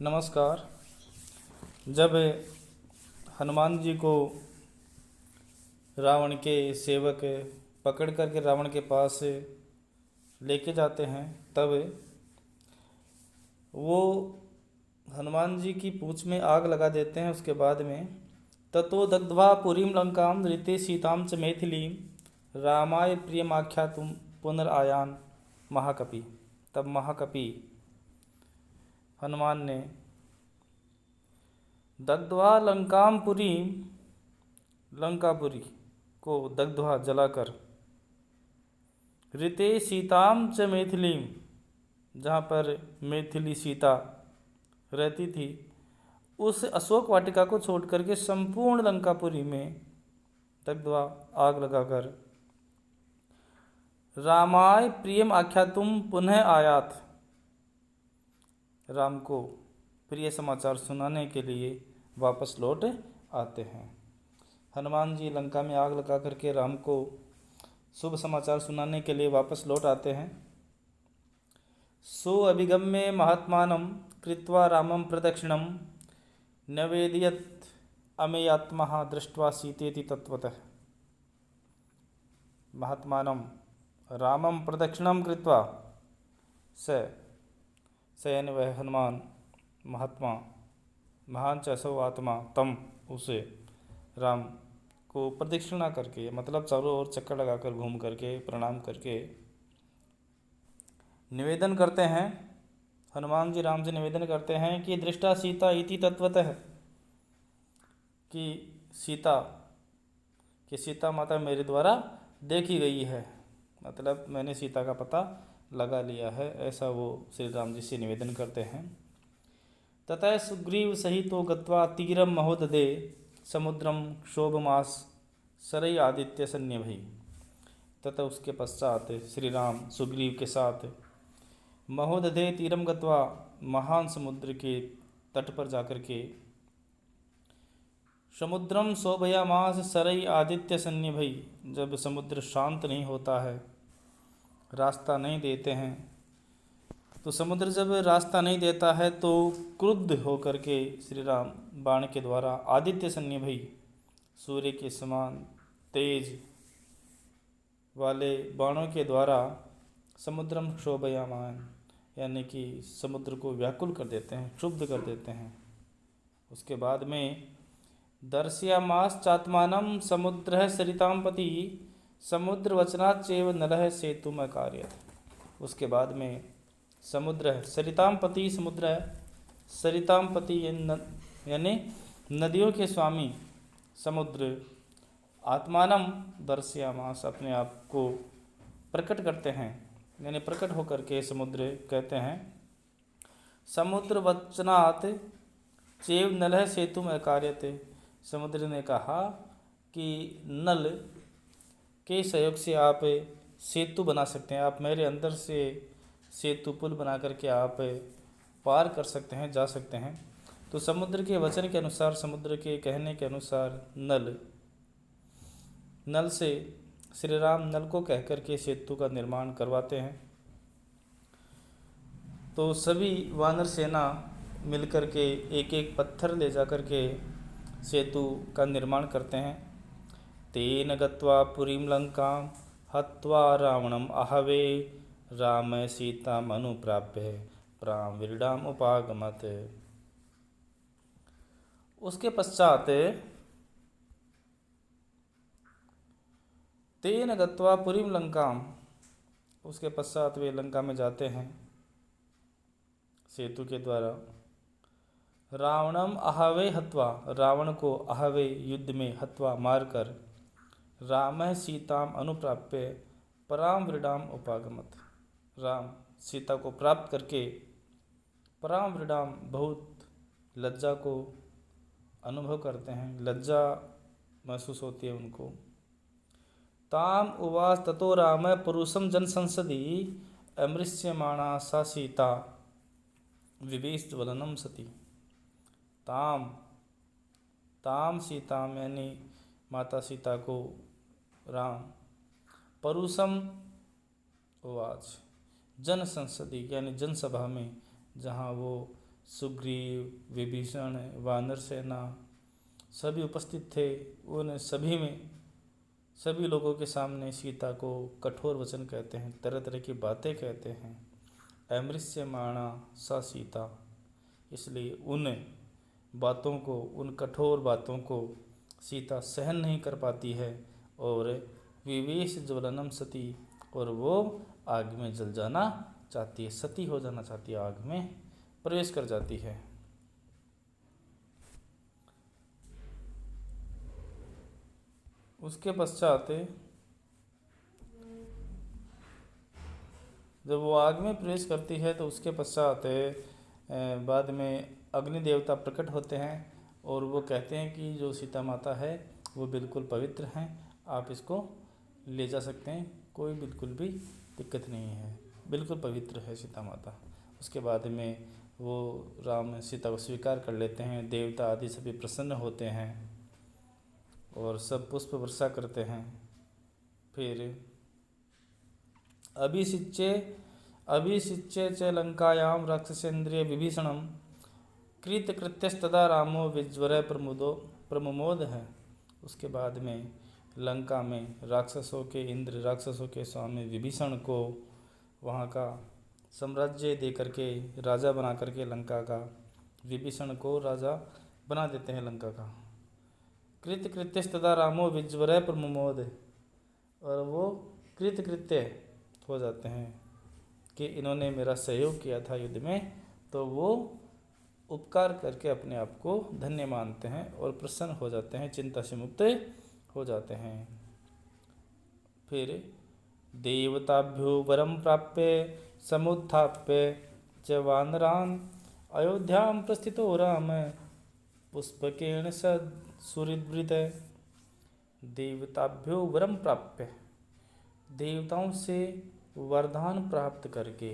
नमस्कार। जब हनुमान जी को रावण के सेवक पकड़ करके रावण के पास लेके जाते हैं, तब वो हनुमान जी की पूंछ में आग लगा देते हैं। उसके बाद में ततो दग्ध्वा पुरीं लंकां ऋते सीतां च मैथिलीं रामाय प्रियमाख्यातुं पुनरायान महाकपि। तब महाकपि हनुमान ने दग्ध्वा लंकां पुरीं, लंकापुरी को दग्ध्वा जलाकर, ऋते सीतां च मैथिलीं, जहाँ पर मैथिली सीता रहती थी, उस अशोक वाटिका को छोड़ करके संपूर्ण लंकापुरी में दग्ध्वा आग लगाकर रामाय प्रियम आख्यातुम पुनः आयात, राम को प्रिय समाचार सुनाने के लिए वापस लौट आते हैं। हनुमान जी लंका में आग लगा करके राम को शुभ समाचार सुनाने के लिए वापस लौट आते हैं। सो अभिगम्य महात्मानं कृत्वा रामं प्रदक्षिणं नवेदयत् अमेयात्मा दृष्ट्वा सीतेति तत्वतः। महात्मानं रामं प्रदक्षिणं कृत्वा, स यानी वह हनुमान महात्मा, महान च सो आत्मा, तम उसे राम को प्रदक्षिणा करके, मतलब चारों ओर चक्कर लगाकर घूम करके प्रणाम करके निवेदन करते हैं। हनुमान जी राम से निवेदन करते हैं कि दृष्टा सीता इति तत्वतः, कि सीता माता मेरे द्वारा देखी गई है, मतलब मैंने सीता का पता लगा लिया है, ऐसा वो श्री राम जी से निवेदन करते हैं। ततः सुग्रीव सहितो गत्वा तीरम महोदधे समुद्रम क्षोभमास सरई आदित्य सन्निभि। तथा उसके पश्चात श्री राम सुग्रीव के साथ महोदधे तीरम गत्वा, महान समुद्र के तट पर जाकर के, समुद्रम शोभयामास सरई आदित्य सन्निभि, जब समुद्र शांत नहीं होता है, रास्ता नहीं देते हैं, तो समुद्र जब रास्ता नहीं देता है तो क्रुद्ध होकर के श्री राम बाण के द्वारा आदित्य सन्निभि, सूर्य के समान तेज वाले बाणों के द्वारा समुद्रम क्षोभयामान, यानी कि समुद्र को व्याकुल कर देते हैं, क्षुब्ध कर देते हैं। उसके बाद में दर्शयामास चात्मानं समुद्रः सरितांपति समुद्र वचनाच्चैव नलः सेतुम अकारयत्। उसके बाद में समुद्र सरितांपति, समुद्र सरितांपति यानी नदियों के स्वामी समुद्र, आत्मानम दर्शयामास, अपने आप को प्रकट करते हैं, यानी प्रकट होकर के समुद्र कहते हैं, समुद्र वचनात् चैव नलः सेतुम अकारयत्। समुद्र ने कहा कि नल के सहयोग से आप सेतु बना सकते हैं, आप मेरे अंदर से सेतु पुल बना करके आप पार कर सकते हैं, जा सकते हैं। तो समुद्र के वचन के अनुसार, समुद्र के कहने के अनुसार नल से श्री राम नल को कह करके सेतु का निर्माण करवाते हैं। तो सभी वानर सेना मिलकर के एक एक पत्थर ले जा कर के सेतु का निर्माण करते हैं। तेन गत्वा पुरीं लंकां हत्वा रावणम आहवे राम सीता मनुप्राप्य प्राविरडाम उपागमत। उसके पश्चात तेन गत्वा पुरीं लंकां, उसके पश्चात वे लंका में जाते हैं सेतु के द्वारा। रावणम आहवे हत्वा, रावण को आहवे युद्ध में हत्वा मारकर, राम सीताम अनुप्राप्य पराम वृडाम उपागमत, राम सीता को प्राप्त करके पराम वृडाम, बहुत लज्जा को अनुभव करते हैं, लज्जा महसूस होती है उनको। ताम उवास ततो राम पुरुषम जन संसदि अमृष्यमाणा सा सीता विवेश वलनम सती। ताम सीताम यानी माता सीता को राम परुषम उवाच, जन संसदी यानी जनसभा में, जहाँ वो सुग्रीव, विभीषण, वानर सेना सभी उपस्थित थे। उन सभी में सभी लोगों के सामने सीता को कठोर वचन कहते हैं, तरह तरह की बातें कहते हैं। अमृष्यमाणा सा सीता, इसलिए उन बातों को, उन कठोर बातों को सीता सहन नहीं कर पाती है और विवेश ज्वलनम सती, और वो आग में जल जाना चाहती है, सती हो जाना चाहती है, आग में प्रवेश कर जाती है। उसके पश्चात जब वो आग में प्रवेश करती है तो उसके पश्चात बाद में अग्नि देवता प्रकट होते हैं और वो कहते हैं कि जो सीता माता है वो बिल्कुल पवित्र हैं, आप इसको ले जा सकते हैं, कोई बिल्कुल भी दिक्कत नहीं है, बिल्कुल पवित्र है सीता माता। उसके बाद में वो राम सीता को स्वीकार कर लेते हैं, देवता आदि सभी प्रसन्न होते हैं और सब पुष्प वर्षा करते हैं। फिर अभिषिच्य च लंकायां राक्षसेन्द्रिय विभीषणम कृतकृत्यस्तदा रामो विज्वर प्रमुमोद है। उसके बाद में लंका में राक्षसों के इंद्र, राक्षसों के स्वामी विभीषण को वहाँ का साम्राज्य दे करके, राजा बना करके लंका का, विभीषण को राजा बना देते हैं लंका का। कृत्यस्तदा रामो विज्वर प्रमुमोद, और वो कृतकृत्य हो जाते हैं कि इन्होंने मेरा सहयोग किया था युद्ध में, तो वो उपकार करके अपने आप को धन्य मानते हैं और प्रसन्न हो जाते हैं, चिंता से मुक्त हो जाते हैं। फिर देवताभ्यो वरम प्राप्य समुत्थाप्य च वानरान् अयोध्यां प्रस्थितो राम पुष्पकेण सुहृद्वृत। देवताभ्यो वरम प्राप्य, देवताओं से वरदान प्राप्त करके,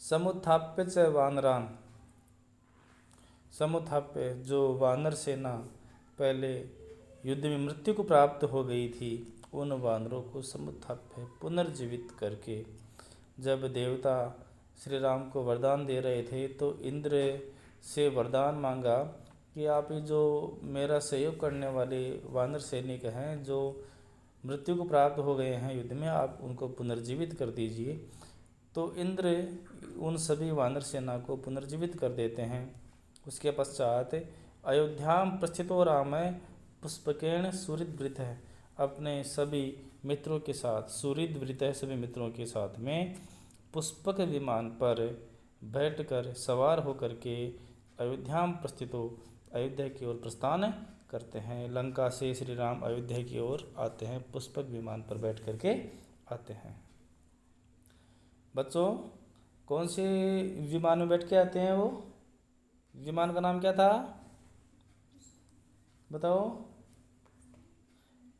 समुत्थाप्य च वानरान्, समुत्थाप्य जो वानर सेना पहले युद्ध में मृत्यु को प्राप्त हो गई थी, उन वानरों को समुत्थाप्य पुनर्जीवित करके, जब देवता श्री राम को वरदान दे रहे थे तो इंद्र से वरदान मांगा कि आप ये जो मेरा सहयोग करने वाले वानर सैनिक हैं जो मृत्यु को प्राप्त हो गए हैं युद्ध में, आप उनको पुनर्जीवित कर दीजिए। तो इंद्र उन सभी वानर सेना को पुनर्जीवित कर देते हैं। उसके पश्चात अयोध्याम प्रस्थितो राम पुष्पकेण सुहृद्वृत है, अपने सभी मित्रों के साथ, सुहृद्वृत है सभी मित्रों के साथ में पुष्पक विमान पर बैठकर सवार होकर के अयोध्याम प्रस्थितो, अयोध्या की ओर प्रस्थान करते हैं। लंका से श्री राम अयोध्या की ओर आते हैं, पुष्पक विमान पर बैठ करके आते हैं। बच्चों, कौन से विमान में बैठ के आते हैं? वो विमान का नाम क्या था बताओ?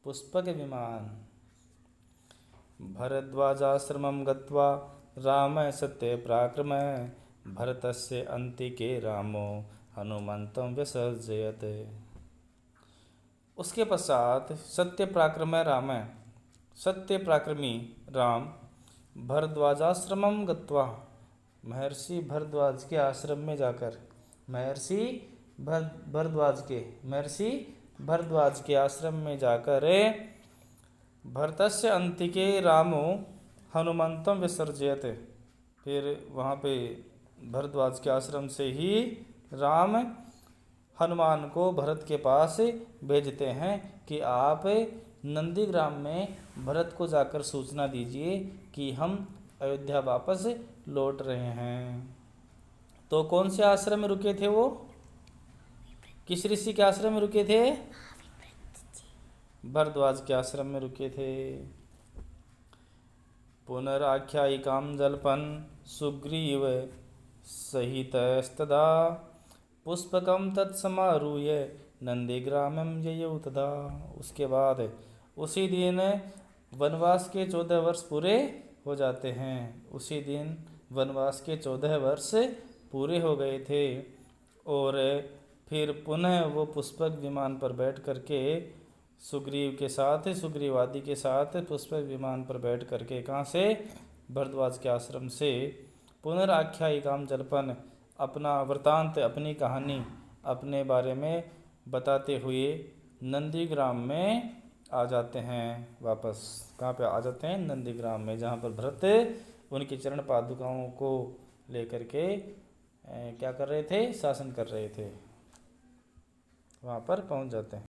पुष्पक विमान। भरद्वाजाश्रमं गत्वा राम सत्य पराक्रम भरतस्य अन्तिके रामो हनुमन्तं व्यसर्जयत्। उसके पश्चात सत्य पराक्रम राम, सत्य पराक्रमी राम भरद्वाजाश्रमं गत्वा, महर्षि भरद्वाज के आश्रम में जाकर, महर्षि भरद्वाज के आश्रम में जाकर भरतस्य अन्तिके रामो हनुमन्तं विसर्जयत। फिर वहाँ पे भरद्वाज के आश्रम से ही राम हनुमान को भरत के पास भेजते हैं कि आप नंदीग्राम में भरत को जाकर सूचना दीजिए कि हम अयोध्या वापस लौट रहे हैं। तो कौन से आश्रम में रुके थे वो? किस ऋषि के आश्रम में रुके थे? भरद्वाज के आश्रम में रुके थे। पुनराख्यायिकां जल्पन् सुग्रीव सहितस्तदा पुष्पकं तत्समारूह्य नंदीग्रामं ययौ तदा। उसके बाद उसी दिन वनवास के 14 वर्ष पूरे हो जाते हैं। उसी दिन वनवास के 14 वर्ष पूरे हो गए थे और फिर पुनः वो पुष्पक विमान पर बैठ करके सुग्रीव के साथ, सुग्रीव आदि के साथ पुष्पक विमान पर बैठ करके कहाँ से? भरद्वाज के आश्रम से पुनराख्यायिकाम जल्पन, अपना वृतांत, अपनी कहानी, अपने बारे में बताते हुए नंदीग्राम में आ जाते हैं वापस। कहाँ पे आ जाते हैं? नंदीग्राम में, जहाँ पर भरत उनकी चरण पादुकाओं को लेकर के क्या कर रहे थे? शासन कर रहे थे। वहाँ पर पहुँच जाते हैं।